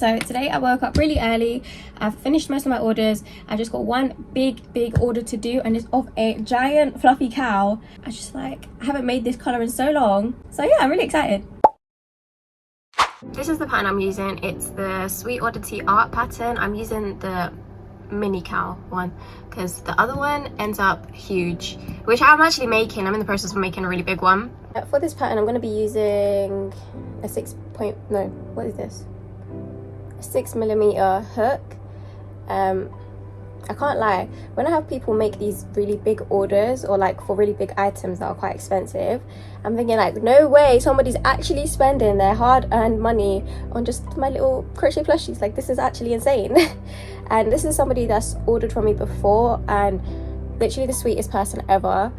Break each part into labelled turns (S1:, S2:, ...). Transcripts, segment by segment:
S1: So today I woke up really early. I've finished most of my orders. I just got one big order to do, and it's of a giant fluffy cow. I haven't made this color in so long. So yeah, I'm really excited. This is the pattern I'm using. It's the Sweet Oddity art pattern. I'm using the mini cow one because the other one ends up huge, which I'm actually making. I'm in the process of making a really big one. For this pattern, I'm going to be using a 6mm hook. I can't lie, when I have people make these really big orders or like for really big items that are quite expensive, I'm thinking like, no way somebody's actually spending their hard-earned money on just my little crochet plushies. Like, this is actually insane. And this is somebody that's ordered from me before, and literally the sweetest person ever.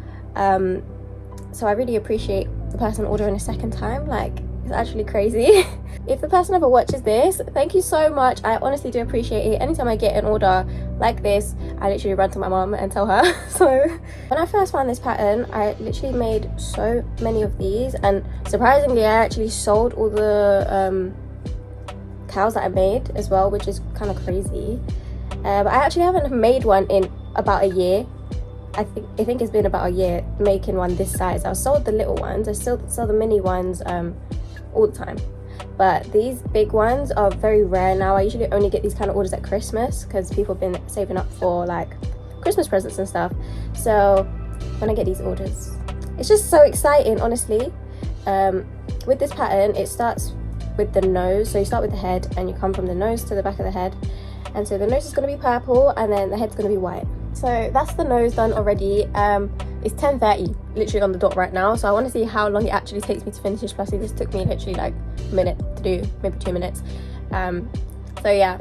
S1: So I really appreciate the person ordering a second time. Like, it's actually crazy. If the person ever watches this, thank you so much. I honestly do appreciate it. Anytime I get an order like this, I literally run to my mom and tell her. So when I first found this pattern, I literally made so many of these, and surprisingly I actually sold all the cows that I made as well, which is kind of crazy. But I actually haven't made one in about a year. I think it's been about a year making one this size. I sold the little ones, I still sell the mini ones all the time, but these big ones are very rare now. I usually only get these kind of orders at Christmas because people have been saving up for like Christmas presents and stuff. So when I get these orders, it's just so exciting, honestly. With this pattern, it starts with the nose. So you start with the head and you come from the nose to the back of the head, and so the nose is going to be purple and then the head's going to be white. So that's the nose done already. It's 10:30 literally on the dot right now, so I want to see how long it actually takes me to finish this plushie. This took me literally like a minute to do, maybe 2 minutes. So yeah,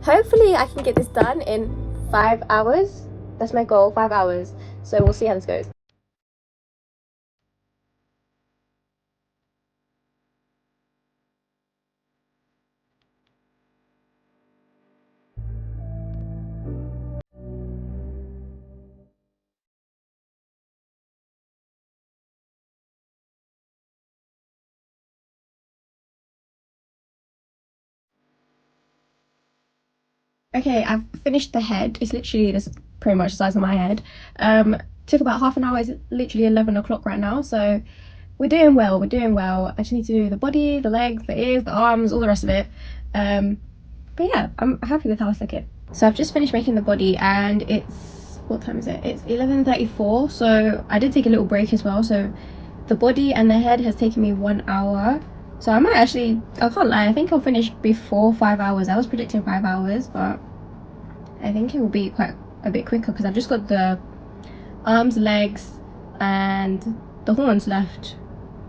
S1: hopefully I can get this done in 5 hours. That's my goal, 5 hours. So we'll see how this goes. Okay, I've finished the head. It's literally just pretty much the size of my head. Took about half an hour. It's literally 11 o'clock right now, so we're doing well. I just need to do the body, the legs, the ears, the arms, all the rest of it. But yeah, I'm happy with how it's looking. So I've just finished making the body, and what time is it? It's 11:34. So I did take a little break as well. So the body and the head has taken me 1 hour. So I can't lie, I think I'll finish before 5 hours. I was predicting 5 hours, but I think it will be quite a bit quicker because I've just got the arms, legs, and the horns left,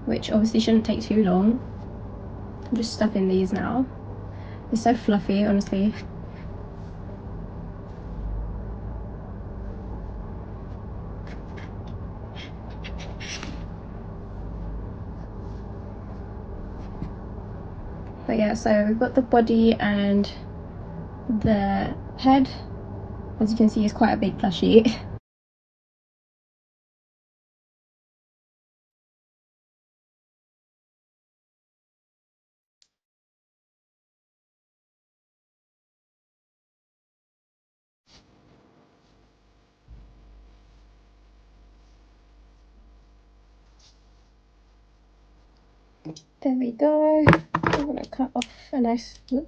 S1: which obviously shouldn't take too long. I'm just stuffing these now. It's so fluffy, honestly. But yeah, so we've got the body and the head. As you can see, it's quite a big plushie. There we go. I'm gonna cut off a nice long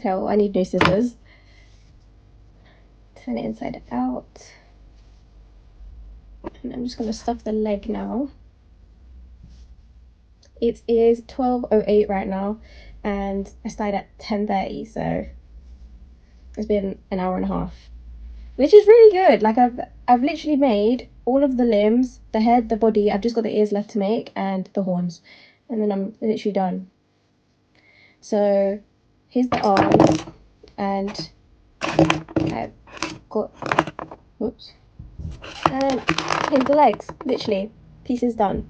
S1: tail. I need new scissors. Turn it inside out. And I'm just gonna stuff the leg now. It is 12:08 right now, and I started at 10:30, so it's been an hour and a half, which is really good. Like, I've literally made all of the limbs, the head, the body. I've just got the ears left to make and the horns, and then I'm literally done. So here's the arms, and I've got, whoops, and here's the legs. Literally, pieces done.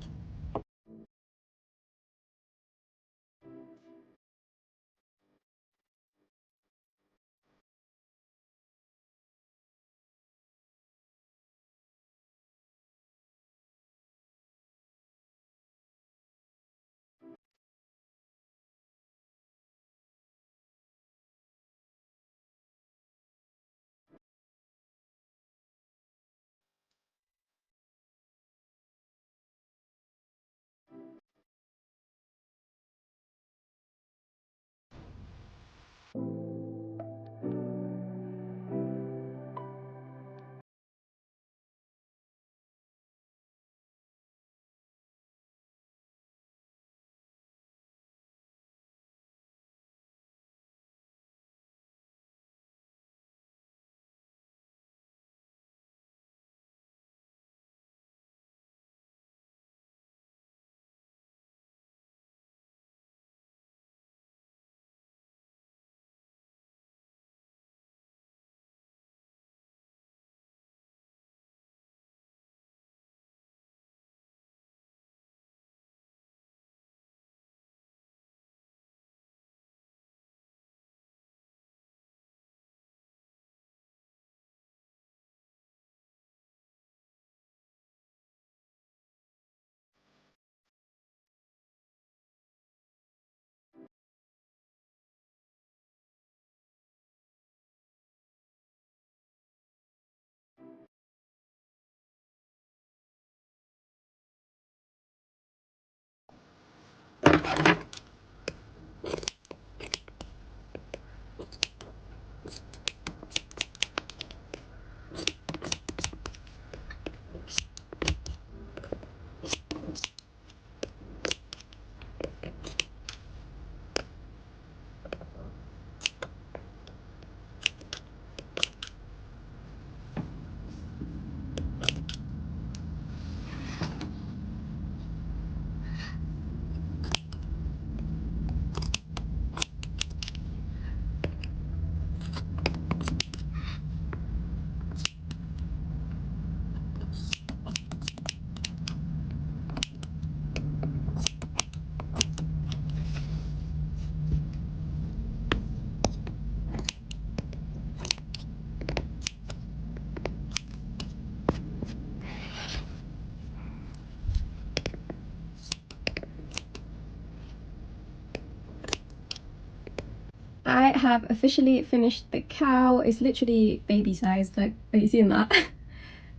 S1: I have officially finished the cow. It's literally baby sized, like, are you seeing that?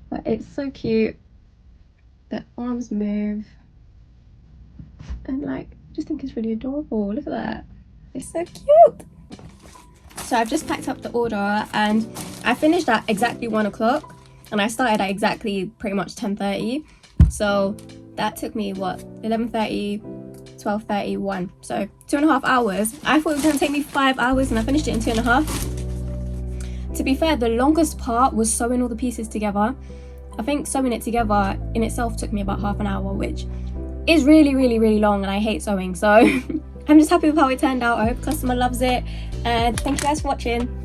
S1: But it's so cute. The arms move. And like, I just think it's really adorable. Look at that. It's so cute. So I've just packed up the order and I finished at exactly 1 o'clock and I started at exactly pretty much 10:30. So that took me what, 11:30, 12:30, 1. So 2.5 hours. I thought it was gonna take me 5 hours and I finished it in 2.5. To be fair, the longest part was sewing all the pieces together. I think sewing it together in itself took me about half an hour, which is really, really, really long and I hate sewing. So I'm just happy with how it turned out. I hope the customer loves it and thank you guys for watching.